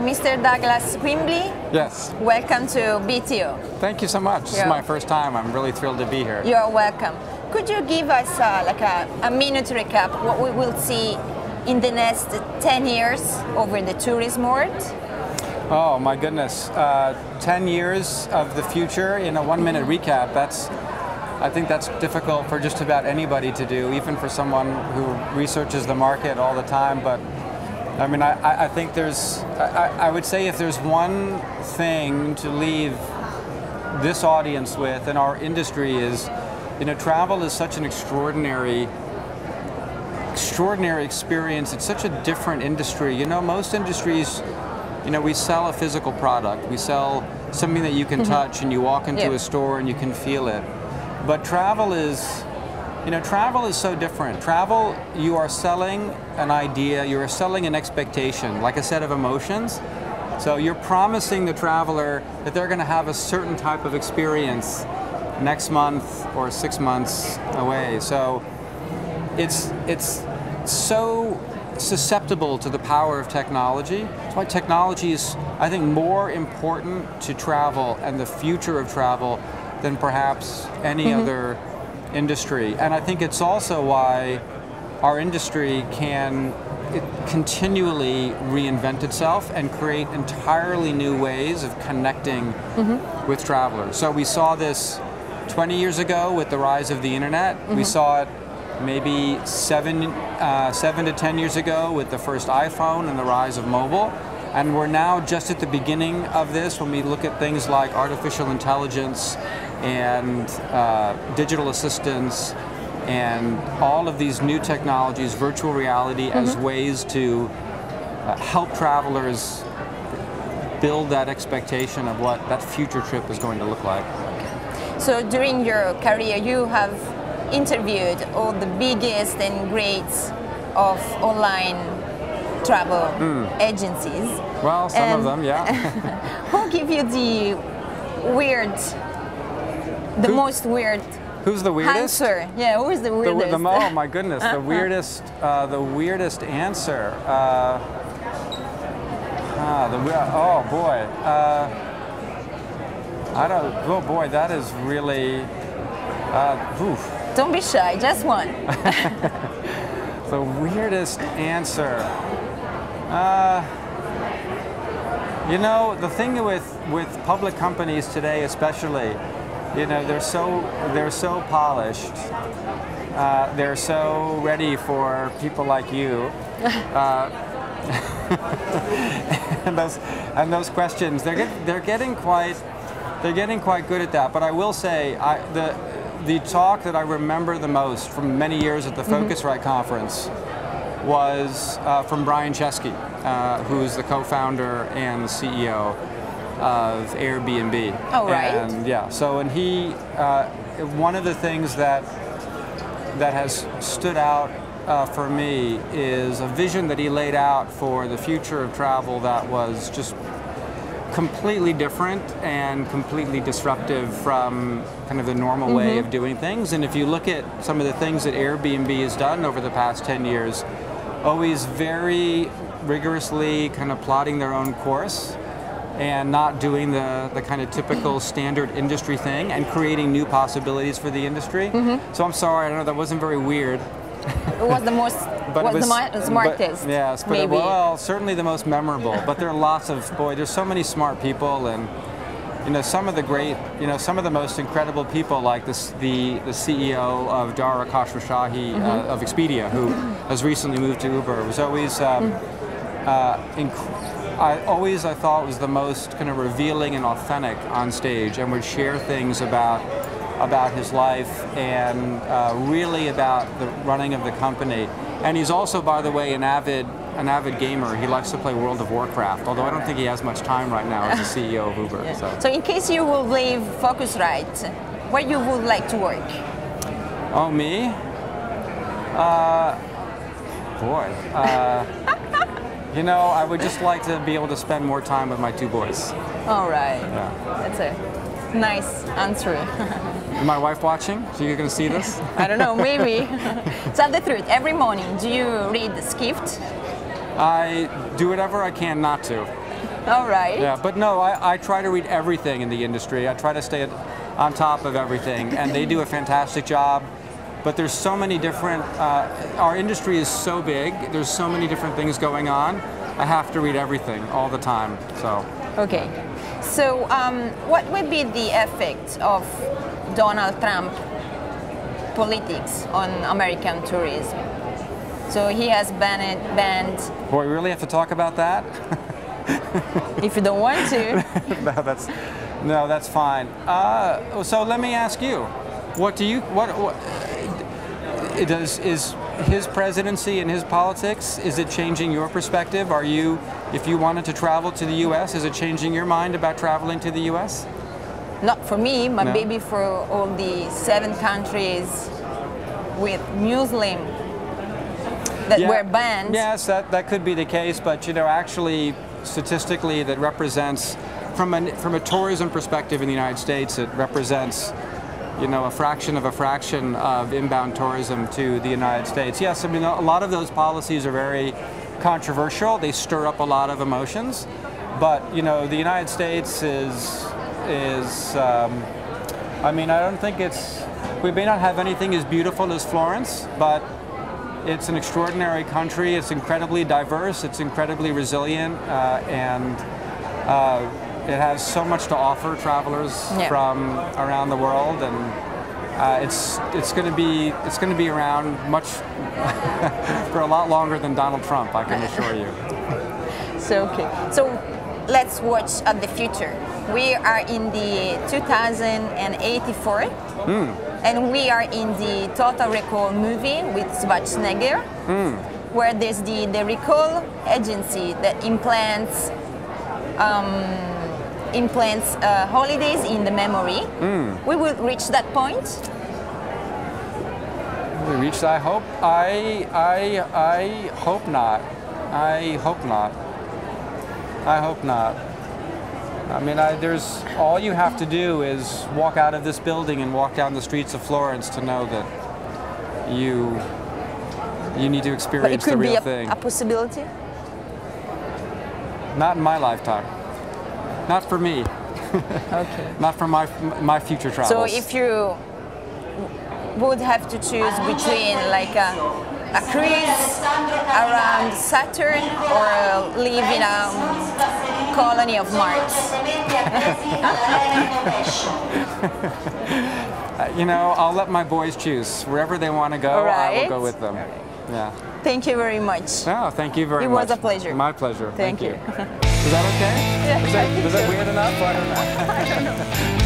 Mr. Douglas Quinby. Yes. Welcome to BTO. Thank you so much. This is my first time. I'm really thrilled to be here. You're welcome. Could you give us a minute recap what we will see in the next 10 years over the tourism world? Oh my goodness, 10 years of the future in a 1-minute recap, I think that's difficult for just about anybody to do, even for someone who researches the market all the time. But I mean, I think I would say if there's one thing to leave this audience with in our industry is, travel is such an extraordinary experience. It's such a different industry. Most industries, we sell a physical product. We sell something that you can touch and you walk into a store and you can feel it. But travel is so different. Travel, you are selling an idea, you are selling an expectation, like a set of emotions. So you're promising the traveler that they're going to have a certain type of experience next month or 6 months away. So it's so susceptible to the power of technology. That's why technology is, I think, more important to travel and the future of travel than perhaps any other industry. And I think it's also why our industry can continually reinvent itself and create entirely new ways of connecting with travelers. So we saw this 20 years ago with the rise of the internet. We saw it maybe 7 to 10 years ago with the first iPhone and the rise of mobile. And we're now just at the beginning of this when we look at things like artificial intelligence and digital assistants and all of these new technologies, virtual reality, as ways to help travelers build that expectation of what that future trip is going to look like. So during your career, you have interviewed all the biggest and greats of online travel agencies. Well, some of them, yeah. Who give you the most weird Who's the weirdest? answer? Yeah, who is the weirdest? Oh my goodness, the weirdest answer. Oh boy. Oh boy, that is really. Oof. Don't be shy, just one. The weirdest answer. The thing with public companies today, especially, they're so polished. They're so ready for people like you. and those questions, they're getting quite good at that. But I will say, the talk that I remember the most from many years at the Focusrite conference was from Brian Chesky, who's the co-founder and the CEO of Airbnb. Oh, right. And yeah, and he, one of the things that has stood out for me is a vision that he laid out for the future of travel that was just completely different and completely disruptive from kind of the normal way of doing things. And if you look at some of the things that Airbnb has done over the past 10 years, always very rigorously kind of plotting their own course and not doing the kind of typical standard industry thing and creating new possibilities for the industry. So I'm sorry, I know that wasn't very weird. It was the smartest. Yes, but maybe. Well, certainly the most memorable. But there are lots of, there's so many smart people, and some of the most incredible people, like the CEO of Dara Khosrowshahi of Expedia, who has recently moved to Uber. Was always I thought was the most kind of revealing and authentic on stage, and would share things about his life and really about the running of the company. And he's also, by the way, an avid gamer. He likes to play World of Warcraft, although I don't think he has much time right now as the CEO of Uber. Yeah. So in case you will leave Focusrite, where you would like to work? Oh, me? I would just like to be able to spend more time with my 2 boys. All right. Yeah. That's a nice answer. Is my wife watching? So you're going to see this? I don't know, maybe. Tell the truth. Every morning, do you read Skift? I do whatever I can not to. All right. Yeah, but no, I try to read everything in the industry. I try to stay on top of everything, and they do a fantastic job. But there's so many different, our industry is so big, there's so many different things going on. I have to read everything all the time, so. Okay. So what would be the effect of Donald Trump politics on American tourism? So he has banned. Boy, we really have to talk about that? If you don't want to. No, that's fine. So let me ask you, is his presidency and his politics, is it changing your perspective? If you wanted to travel to the U.S., is it changing your mind about traveling to the U.S.? Not for me, but No. maybe for all the 7 countries with Muslim that were banned. Yes, that could be the case, but actually, statistically, that represents, from a tourism perspective in the United States, it represents a fraction of inbound tourism to the United States. Yes, I mean, a lot of those policies are very controversial. They stir up a lot of emotions, but the United States is I mean, I don't think we may not have anything as beautiful as Florence, but it's an extraordinary country. It's incredibly diverse. It's incredibly resilient, and it has so much to offer travelers from around the world, and it's going to be around much for a lot longer than Donald Trump, I can assure you. So let's watch at the future. We are in the 2084, and we are in the Total Recall movie with Schwarzenegger, where there's the recall agency that implants holidays in the memory. We will reach that point. We reached. I hope not. I hope not. I mean, all you have to do is walk out of this building and walk down the streets of Florence to know that you need to experience the real thing. But it could be a possibility? Not in my lifetime. Not for me. Okay. Not for my future travels. So if you would have to choose between like a cruise around Saturn or live in a colony of Mars? I'll let my boys choose. Wherever they want to go, I will go with them. Yeah. Thank you very much. No, thank you very much. It was a pleasure. My pleasure. Thank you. Is that okay? Yeah, Was that weird enough? I don't know. I don't know.